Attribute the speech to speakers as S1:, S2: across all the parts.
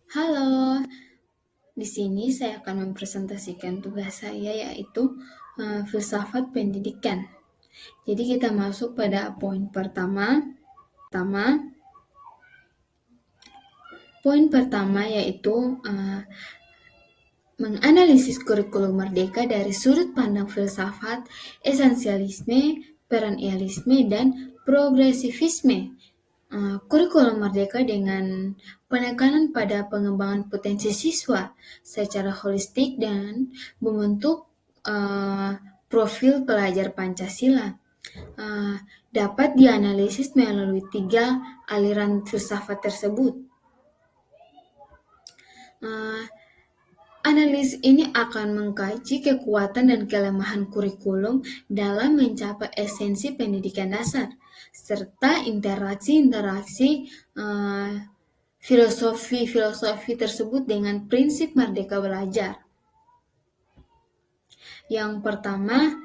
S1: Halo, di sini saya akan mempresentasikan tugas saya yaitu filsafat pendidikan. Jadi kita masuk pada poin pertama. Pertama, poin pertama yaitu menganalisis kurikulum merdeka dari sudut pandang filsafat, esensialisme, peran idealisme, dan progresivisme. Kurikulum merdeka dengan penekanan pada pengembangan potensi siswa secara holistik dan membentuk uh, profil pelajar Pancasila dapat dianalisis melalui tiga aliran filsafat tersebut. Uh, Analis ini akan mengkaji kekuatan dan kelemahan kurikulum dalam mencapai esensi pendidikan dasar, serta interaksi-interaksi filosofi tersebut dengan prinsip merdeka belajar. Yang pertama,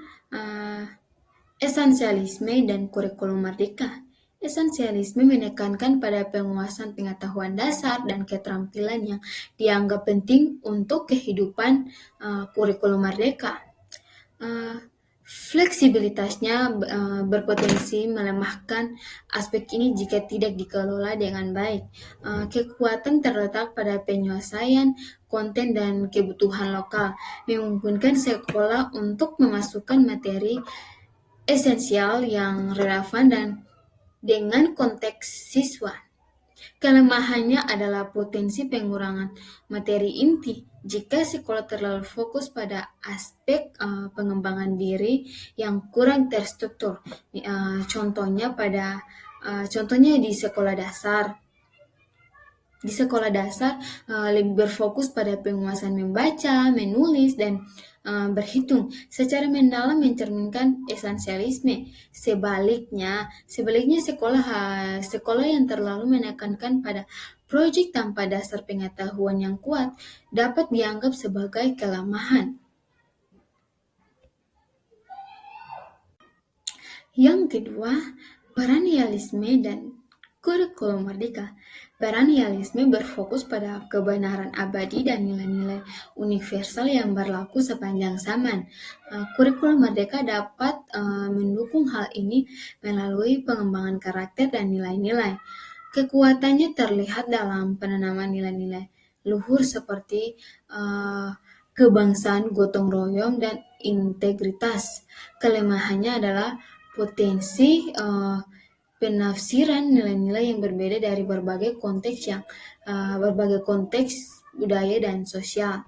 S1: esensialisme dan kurikulum merdeka. Esensialisme menekankan pada penguasaan pengetahuan dasar dan keterampilan yang dianggap penting untuk kehidupan kurikulum merdeka. Fleksibilitasnya berpotensi melemahkan aspek ini jika tidak dikelola dengan baik. Kekuatan terletak pada penyelesaian konten dan kebutuhan lokal, memungkinkan sekolah untuk memasukkan materi esensial yang relevan dan dengan konteks siswa. Kelemahannya adalah potensi pengurangan materi inti jika sekolah terlalu fokus pada aspek pengembangan diri yang kurang terstruktur. Contohnya di sekolah dasar. Di sekolah dasar lebih berfokus pada penguasaan membaca, menulis, dan berhitung secara mendalam mencerminkan esensialisme. Sebaliknya sekolah yang terlalu menekankan pada proyek tanpa dasar pengetahuan yang kuat dapat dianggap sebagai kelemahan. Yang kedua, peran idealisme dan kurikulum merdeka. Peran idealisme berfokus pada kebenaran abadi dan nilai-nilai universal yang berlaku sepanjang zaman. Kurikulum merdeka dapat mendukung hal ini melalui pengembangan karakter dan nilai-nilai. Kekuatannya terlihat dalam penanaman nilai-nilai luhur seperti kebangsaan, gotong royong, dan integritas. Kelemahannya adalah potensi penafsiran nilai-nilai yang berbeda dari berbagai konteks budaya dan sosial.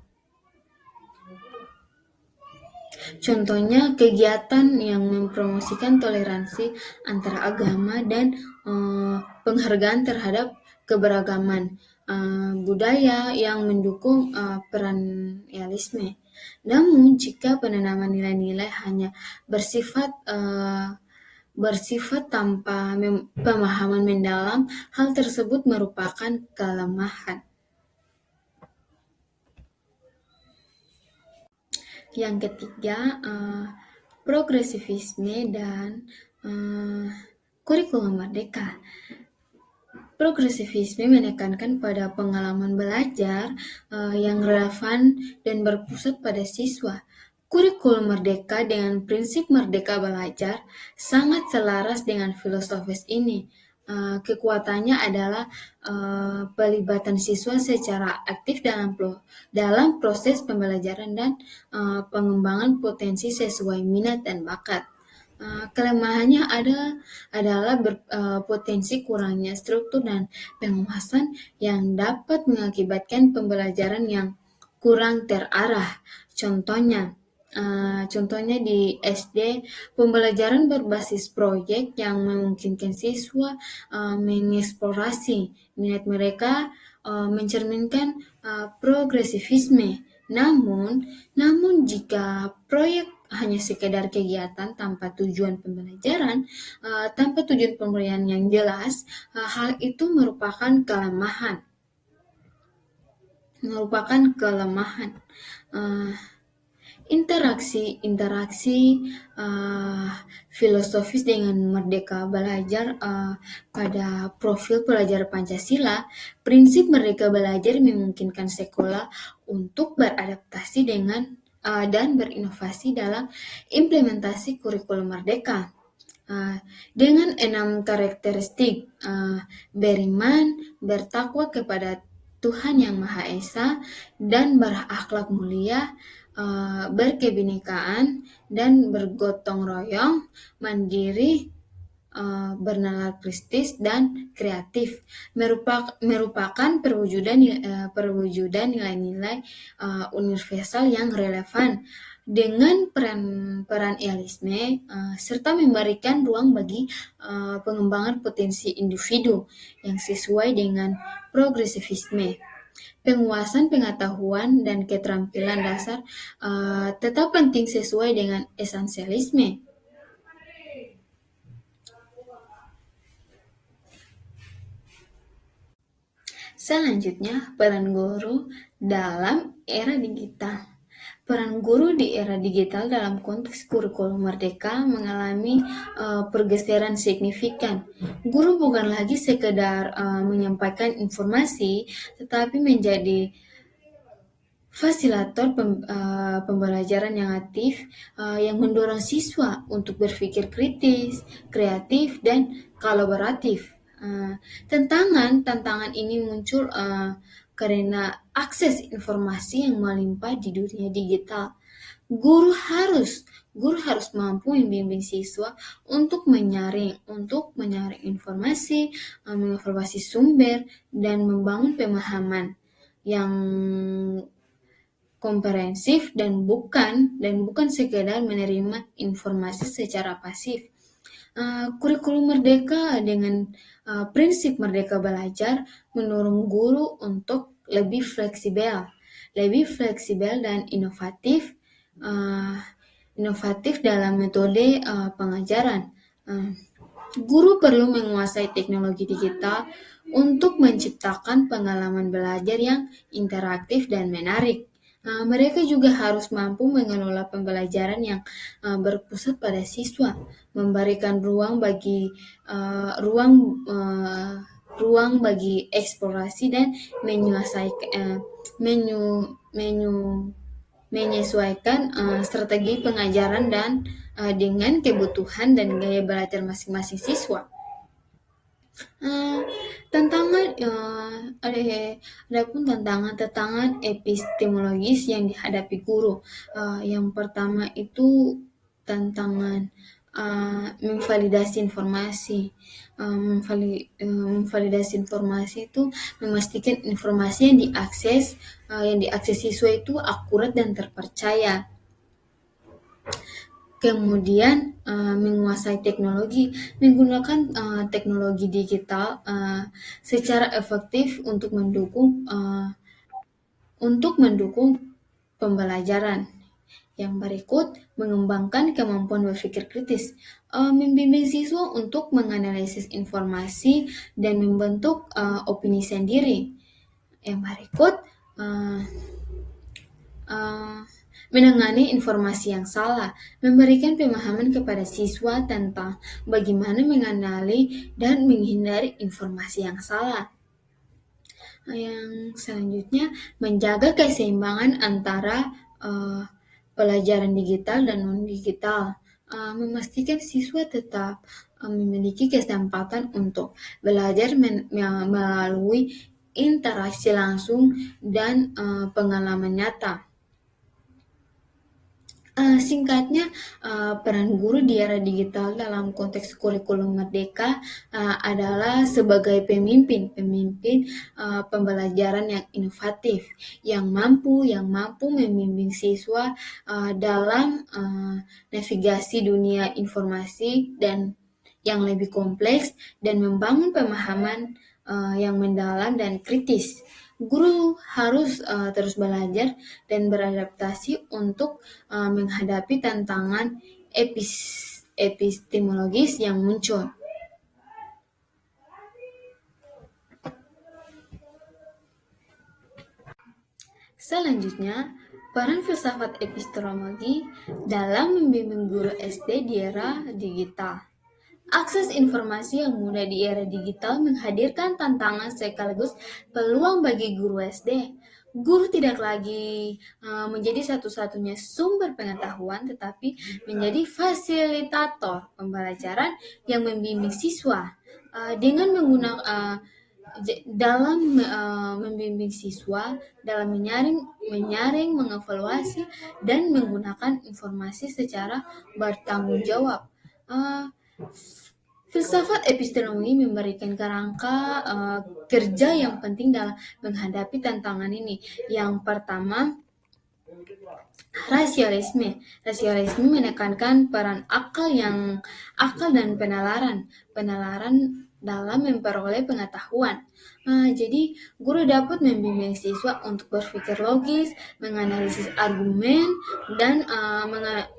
S1: Contohnya kegiatan yang mempromosikan toleransi antara agama dan penghargaan terhadap keberagaman budaya yang mendukung peran idealisme. Namun jika penanaman nilai-nilai hanya bersifat tanpa pemahaman mendalam, hal tersebut merupakan kelemahan. Yang ketiga, progresivisme dan kurikulum merdeka. Progresivisme menekankan pada pengalaman belajar yang relevan dan berpusat pada siswa. Kurikulum merdeka dengan prinsip merdeka belajar sangat selaras dengan filosofis ini. Kekuatannya adalah pelibatan siswa secara aktif dalam proses pembelajaran dan pengembangan potensi sesuai minat dan bakat. Kelemahannya adalah potensi kurangnya struktur dan penguasaan yang dapat mengakibatkan pembelajaran yang kurang terarah. Contohnya di SD, pembelajaran berbasis proyek yang memungkinkan siswa mengeksplorasi minat mereka mencerminkan progresivisme. Namun jika proyek hanya sekedar kegiatan tanpa tujuan pembelajaran, tanpa tujuan pemberian yang jelas, hal itu merupakan kelemahan. Interaksi uh, filosofis dengan merdeka belajar pada profil pelajar Pancasila. Prinsip merdeka belajar memungkinkan sekolah untuk beradaptasi dengan dan berinovasi dalam implementasi kurikulum merdeka. Dengan 6 karakteristik, beriman, bertakwa kepada Tuhan Yang Maha Esa, dan berakhlak mulia, berkebinekaan, dan bergotong royong, mandiri, bernalar kritis, dan kreatif, merupakan perwujudan nilai-nilai universal yang relevan dengan peran idealisme, serta memberikan ruang bagi pengembangan potensi individu yang sesuai dengan progresivisme. Penguasaan pengetahuan dan keterampilan dasar tetap penting sesuai dengan esensialisme. Selanjutnya, peran guru dalam era digital. Peran guru di era digital dalam konteks kurikulum merdeka mengalami pergeseran signifikan. Guru bukan lagi sekedar menyampaikan informasi, tetapi menjadi fasilitator pembelajaran yang aktif, yang mendorong siswa untuk berpikir kritis, kreatif, dan kolaboratif. Tantangan ini muncul karena akses informasi yang melimpah di dunia digital. Guru harus mampu membimbing siswa untuk menyaring informasi, mengevaluasi sumber, dan membangun pemahaman yang komprehensif dan bukan sekedar menerima informasi secara pasif. Kurikulum merdeka dengan prinsip merdeka belajar mendorong guru untuk lebih fleksibel dan inovatif dalam metode pengajaran. Guru perlu menguasai teknologi digital untuk menciptakan pengalaman belajar yang interaktif dan menarik. Mereka juga harus mampu mengelola pembelajaran yang berpusat pada siswa, memberikan ruang bagi eksplorasi dan menyesuaikan strategi pengajaran dan dengan kebutuhan dan gaya belajar masing-masing siswa. Adapun tantangan epistemologis yang dihadapi guru. Yang pertama itu tantangan memvalidasi informasi. Memvalidasi informasi itu memastikan informasi yang diakses siswa itu akurat dan terpercaya. Kemudian menguasai teknologi, menggunakan teknologi digital secara efektif untuk mendukung pembelajaran. Yang berikut, mengembangkan kemampuan berpikir kritis, membimbing siswa untuk menganalisis informasi dan membentuk opini sendiri. Yang berikut, menangani informasi yang salah, memberikan pemahaman kepada siswa tentang bagaimana mengenali dan menghindari informasi yang salah. Yang selanjutnya, menjaga keseimbangan antara pelajaran digital dan non-digital, memastikan siswa tetap memiliki kesempatan untuk belajar melalui interaksi langsung dan pengalaman nyata. Singkatnya, peran guru di era digital dalam konteks kurikulum merdeka adalah sebagai pemimpin pembelajaran yang inovatif, yang mampu membimbing siswa dalam navigasi dunia informasi dan yang lebih kompleks dan membangun pemahaman yang mendalam dan kritis. Guru harus terus belajar dan beradaptasi untuk menghadapi tantangan epistemologis yang muncul. Selanjutnya, Peran filsafat epistemologi dalam membimbing guru SD di era digital. Akses informasi yang mudah di era digital menghadirkan tantangan sekaligus peluang bagi guru SD. Guru tidak lagi menjadi satu-satunya sumber pengetahuan, tetapi menjadi fasilitator pembelajaran yang membimbing siswa. Dengan menggunakan dalam membimbing siswa dalam menyaring, mengevaluasi, dan menggunakan informasi secara bertanggung jawab. Filsafat epistemologi memberikan kerangka kerja yang penting dalam menghadapi tantangan ini. Yang pertama, rasialisme. Rasialisme menekankan peran akal dan penalaran dalam memperoleh pengetahuan. Jadi, guru dapat membimbing siswa untuk berpikir logis, menganalisis argumen, dan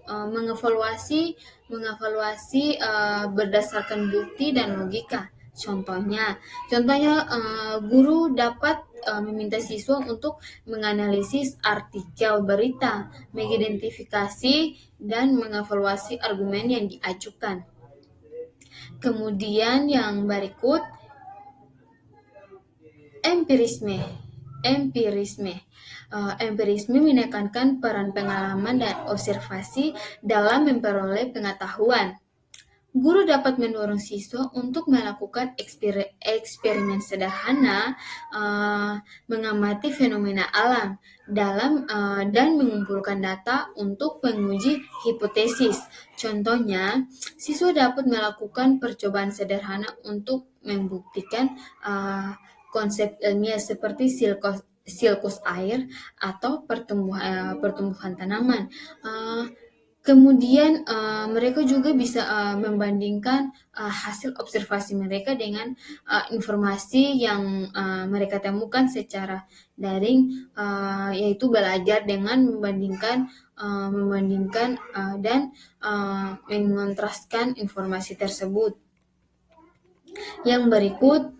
S1: mengevaluasi berdasarkan bukti dan logika. Contohnya, guru dapat meminta siswa untuk menganalisis artikel berita, mengidentifikasi dan mengevaluasi argumen yang diajukan. Kemudian yang berikut, empirisme. Empirisme menekankan peran pengalaman dan observasi dalam memperoleh pengetahuan. Guru dapat mendorong siswa untuk melakukan eksperimen sederhana, mengamati fenomena alam dan mengumpulkan data untuk menguji hipotesis. Contohnya, siswa dapat melakukan percobaan sederhana untuk membuktikan konsep ilmiah seperti siklus air atau pertumbuhan tanaman. Kemudian mereka juga bisa membandingkan hasil observasi mereka dengan informasi yang mereka temukan secara daring, yaitu belajar dengan membandingkan dan mengontraskan informasi tersebut. Yang berikut,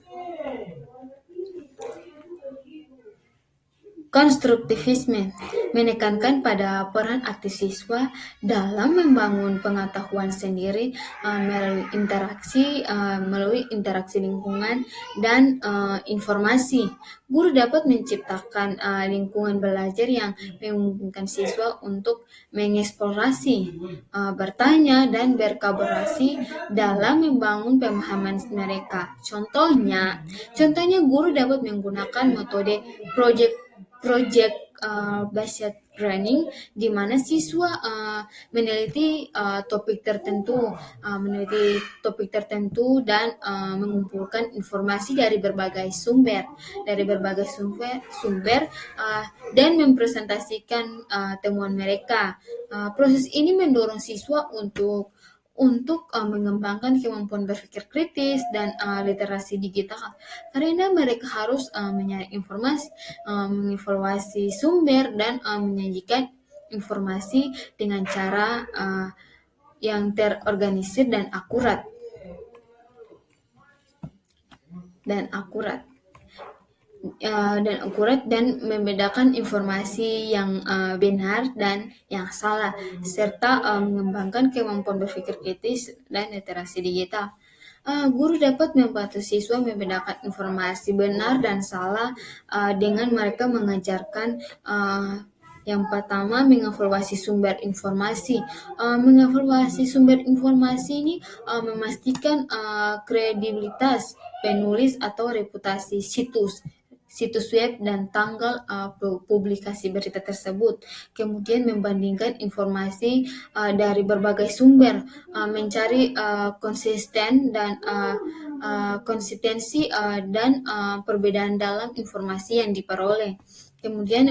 S1: konstruktivisme menekankan pada peran aktif siswa dalam membangun pengetahuan sendiri melalui interaksi lingkungan dan informasi. Guru dapat menciptakan lingkungan belajar yang memungkinkan siswa untuk mengeksplorasi, bertanya, dan berkolaborasi dalam membangun pemahaman mereka. Contohnya guru dapat menggunakan metode project based learning, di mana siswa meneliti topik tertentu dan mengumpulkan informasi dari berbagai sumber dan mempresentasikan temuan mereka. Proses ini mendorong siswa untuk mengembangkan kemampuan berpikir kritis dan literasi digital, karena mereka harus menyaring informasi, mengevaluasi sumber, dan menyajikan informasi dengan cara yang terorganisir dan akurat. Dan membedakan informasi yang benar dan yang salah, serta mengembangkan kemampuan berpikir kritis dan literasi digital. Guru dapat membantu siswa membedakan informasi benar dan salah dengan mereka mengajarkan yang pertama, mengevaluasi sumber informasi. Mengevaluasi sumber informasi ini memastikan kredibilitas penulis atau reputasi situs web dan tanggal publikasi berita tersebut. Kemudian membandingkan informasi dari berbagai sumber, mencari konsistensi dan perbedaan dalam informasi yang diperoleh. Kemudian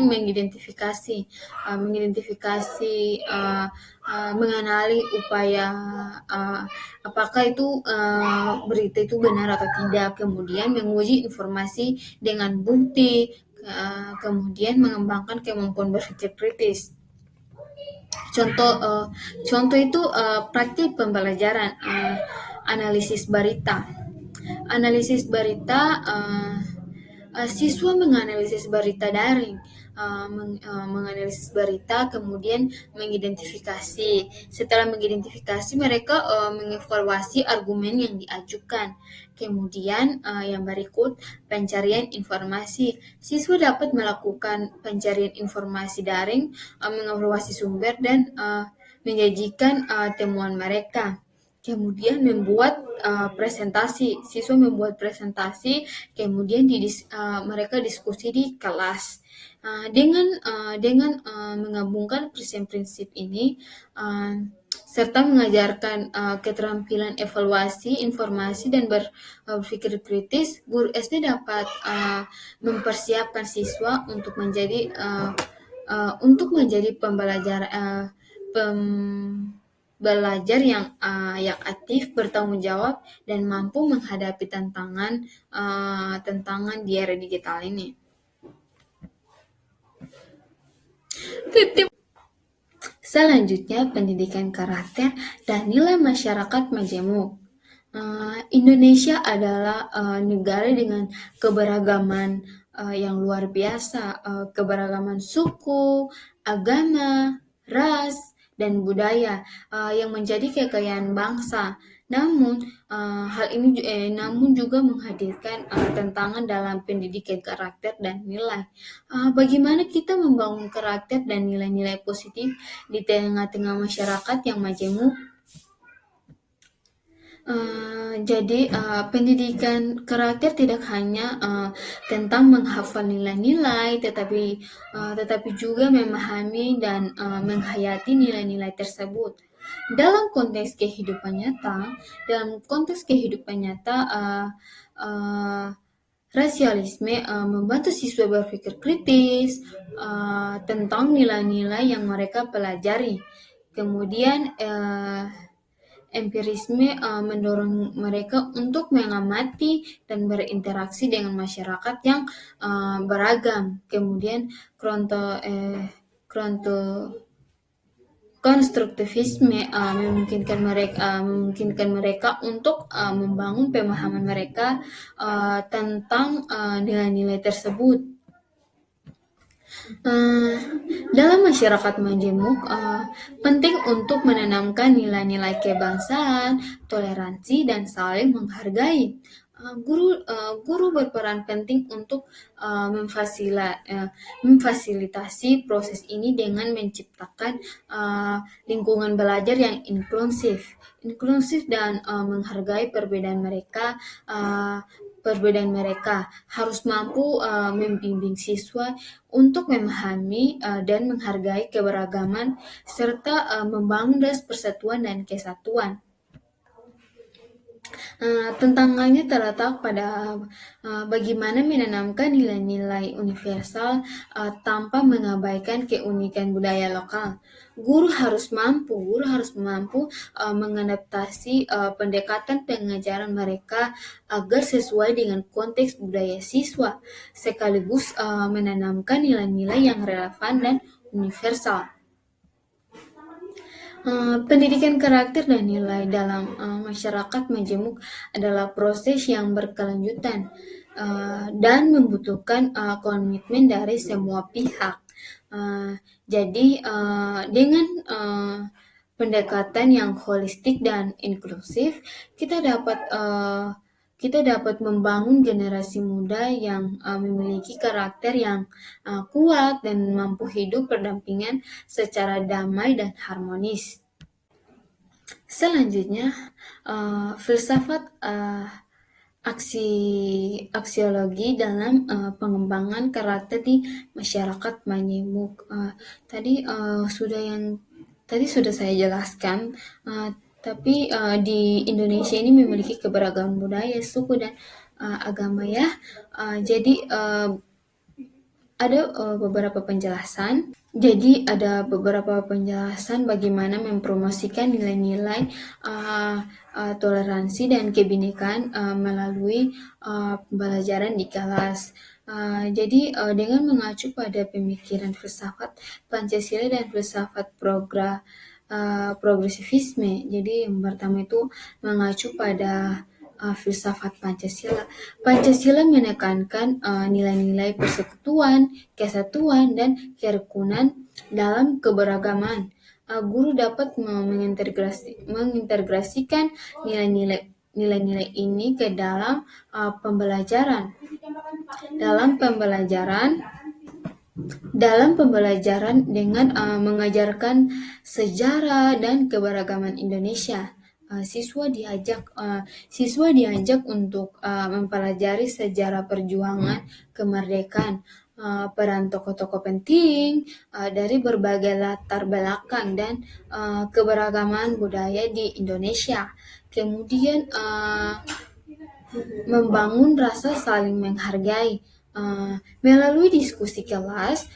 S1: mengenali upaya apakah itu berita itu benar atau tidak, kemudian menguji informasi dengan bukti, kemudian mengembangkan kemampuan berpikir kritis. Contoh itu praktik pembelajaran, analisis berita. Siswa menganalisis berita daring, menganalisis berita, kemudian mengidentifikasi. Setelah mengidentifikasi, mereka mengevaluasi argumen yang diajukan. Kemudian yang berikut, pencarian informasi. Siswa dapat melakukan pencarian informasi daring, mengevaluasi sumber, dan menyajikan temuan mereka. Kemudian membuat presentasi. Siswa membuat presentasi, kemudian mereka diskusi di kelas. Dengan menggabungkan prinsip-prinsip ini, serta mengajarkan keterampilan evaluasi informasi dan berpikir kritis, guru SD dapat mempersiapkan siswa untuk menjadi pembelajar yang aktif, bertanggung jawab, dan mampu menghadapi tantangan di era digital ini. Selanjutnya, pendidikan karakter dan nilai masyarakat majemuk. Indonesia adalah negara dengan keberagaman yang luar biasa, keberagaman suku, agama, ras, dan budaya yang menjadi kekayaan bangsa. Namun, namun juga menghadirkan tantangan dalam pendidikan karakter dan nilai. Bagaimana kita membangun karakter dan nilai-nilai positif di tengah-tengah masyarakat yang majemuk? Jadi pendidikan karakter tidak hanya tentang menghafal nilai-nilai, tetapi juga memahami dan menghayati nilai-nilai tersebut. Dalam konteks kehidupan nyata, rasialisme membantu siswa berpikir kritis tentang nilai-nilai yang mereka pelajari. Kemudian empirisme mendorong mereka untuk mengamati dan berinteraksi dengan masyarakat yang beragam. Kemudian konstruktivisme memungkinkan mereka untuk membangun pemahaman mereka tentang nilai-nilai tersebut. Dalam masyarakat majemuk, penting untuk menanamkan nilai-nilai kebangsaan, toleransi, dan saling menghargai. Guru berperan penting untuk memfasilitasi proses ini dengan menciptakan lingkungan belajar yang inklusif dan menghargai perbedaan mereka harus mampu membimbing siswa untuk memahami dan menghargai keberagaman serta membangun rasa persatuan dan kesatuan. Tantangannya terletak pada bagaimana menanamkan nilai-nilai universal tanpa mengabaikan keunikan budaya lokal. Guru harus mampu mengadaptasi pendekatan pengajaran mereka agar sesuai dengan konteks budaya siswa, sekaligus menanamkan nilai-nilai yang relevan dan universal. Pendidikan karakter dan nilai dalam masyarakat majemuk adalah proses yang berkelanjutan dan membutuhkan komitmen dari semua pihak. Jadi dengan pendekatan yang holistik dan inklusif, kita dapat membangun generasi muda yang memiliki karakter yang kuat dan mampu hidup berdampingan secara damai dan harmonis. Selanjutnya, filsafat aksiologi dalam pengembangan karakter di masyarakat majemuk. Tadi sudah saya jelaskan, tapi di Indonesia ini memiliki keberagaman budaya, suku, dan agama ya. Jadi ada beberapa penjelasan. Jadi ada beberapa penjelasan bagaimana mempromosikan nilai-nilai toleransi dan kebinekaan melalui pembelajaran di kelas. Jadi dengan mengacu pada pemikiran filsafat Pancasila dan filsafat progresivisme. Jadi yang pertama itu mengacu pada filsafat Pancasila. Pancasila menekankan nilai-nilai persekutuan, kesatuan, dan kerukunan dalam keberagaman. Guru dapat mengintegrasikan nilai-nilai ini ke dalam pembelajaran. Dalam pembelajaran dengan mengajarkan sejarah dan keberagaman Indonesia. Siswa diajak untuk mempelajari sejarah perjuangan kemerdekaan, peran tokoh-tokoh penting dari berbagai latar belakang dan keberagaman budaya di Indonesia. Kemudian membangun rasa saling menghargai. Melalui diskusi kelas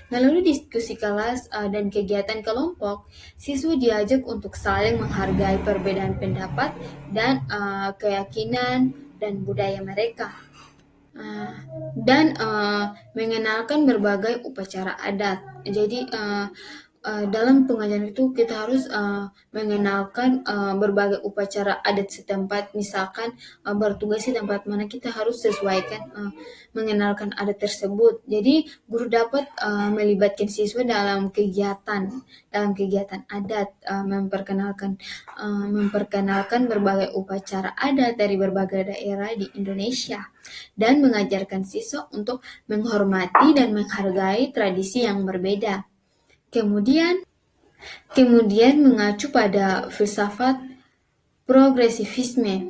S1: dan kegiatan kelompok, siswa diajak untuk saling menghargai perbedaan pendapat dan keyakinan dan budaya mereka, dan mengenalkan berbagai upacara adat. Jadi dalam pengajaran itu kita harus mengenalkan berbagai upacara adat setempat. Misalkan bertugas di tempat mana, kita harus sesuaikan mengenalkan adat tersebut. Jadi guru dapat melibatkan siswa dalam kegiatan adat, memperkenalkan berbagai upacara adat dari berbagai daerah di Indonesia, dan mengajarkan siswa untuk menghormati dan menghargai tradisi yang berbeda. Kemudian mengacu pada filsafat progresivisme.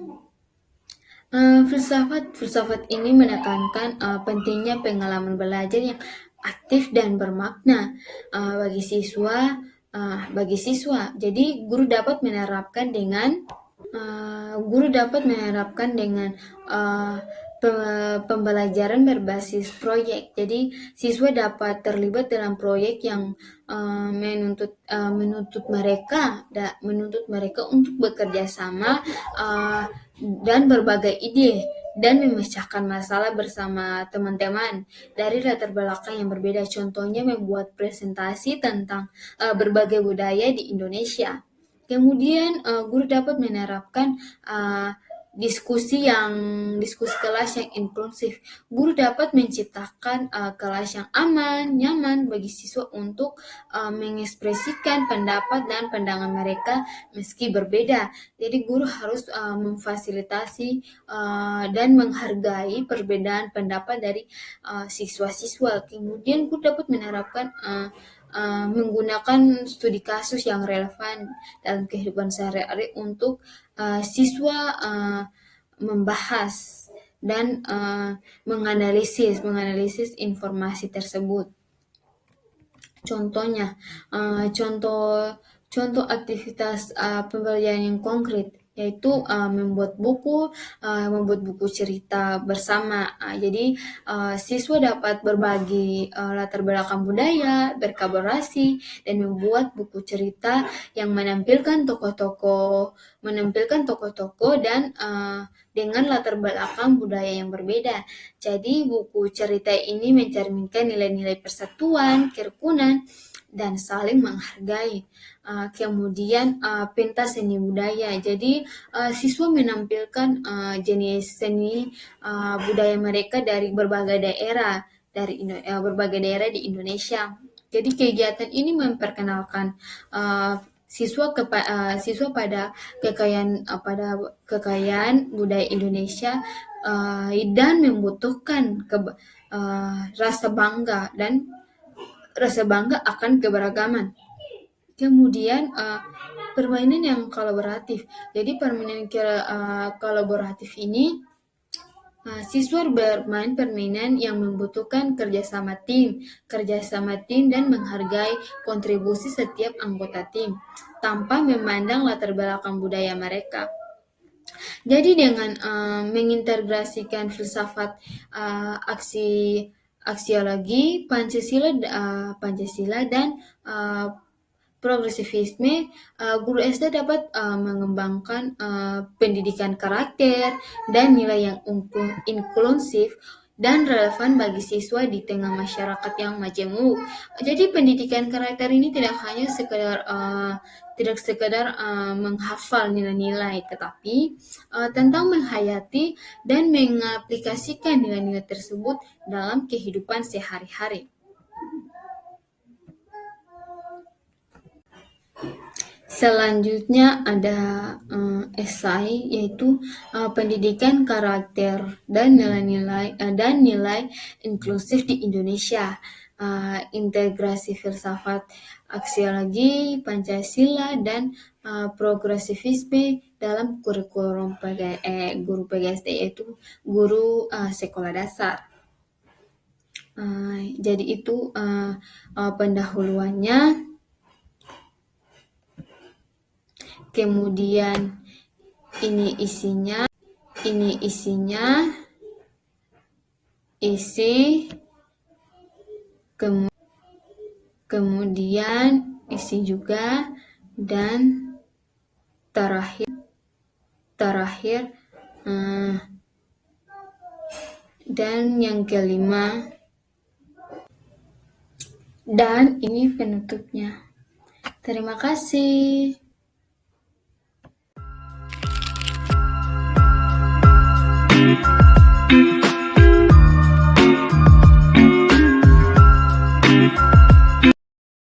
S1: Filsafat ini menekankan pentingnya pengalaman belajar yang aktif dan bermakna bagi siswa. Jadi guru dapat menerapkan dengan pembelajaran berbasis proyek. Jadi siswa dapat terlibat dalam proyek yang menuntut mereka untuk bekerja sama dan berbagai ide dan memecahkan masalah bersama teman-teman dari latar belakang yang berbeda. Contohnya membuat presentasi tentang berbagai budaya di Indonesia. Kemudian guru dapat menerapkan diskusi kelas yang inklusif. Guru dapat menciptakan kelas yang aman, nyaman bagi siswa untuk mengekspresikan pendapat dan pandangan mereka meski berbeda. Jadi guru harus memfasilitasi dan menghargai perbedaan pendapat dari siswa-siswa. Kemudian guru dapat menerapkan menggunakan studi kasus yang relevan dalam kehidupan sehari-hari untuk siswa membahas dan menganalisis informasi tersebut. Contohnya, contoh aktivitas pembelajaran yang konkret yaitu membuat buku cerita bersama. Jadi siswa dapat berbagi latar belakang budaya, berkolaborasi, dan membuat buku cerita yang menampilkan tokoh-tokoh dan dengan latar belakang budaya yang berbeda. Jadi buku cerita ini mencerminkan nilai-nilai persatuan, kerukunan, dan saling menghargai. Kemudian pentas seni budaya. Jadi siswa menampilkan jenis seni budaya mereka dari berbagai daerah di Indonesia. Jadi kegiatan ini memperkenalkan siswa pada kekayaan budaya Indonesia dan membutuhkan rasa bangga akan keberagaman. Kemudian permainan yang kolaboratif. Jadi permainan kolaboratif ini siswa bermain permainan yang membutuhkan kerjasama tim dan menghargai kontribusi setiap anggota tim tanpa memandang latar belakang budaya mereka. Jadi dengan mengintegrasikan filsafat aksiologi Pancasila dan progresivisme, guru SD dapat mengembangkan pendidikan karakter dan nilai yang inklusif dan relevan bagi siswa di tengah masyarakat yang majemuk. Jadi pendidikan karakter ini tidak hanya sekedar menghafal nilai-nilai, tetapi tentang menghayati dan mengaplikasikan nilai-nilai tersebut dalam kehidupan sehari-hari. Selanjutnya ada esai, yaitu pendidikan karakter dan nilai inklusif di Indonesia, integrasi filsafat aksiologi, Pancasila, dan progresivisme dalam kurikulum guru PGSD, yaitu guru sekolah dasar. Jadi itu pendahuluannya. Kemudian ini isinya, kemudian isi juga, dan terakhir dan yang kelima, dan ini penutupnya. Terima kasih.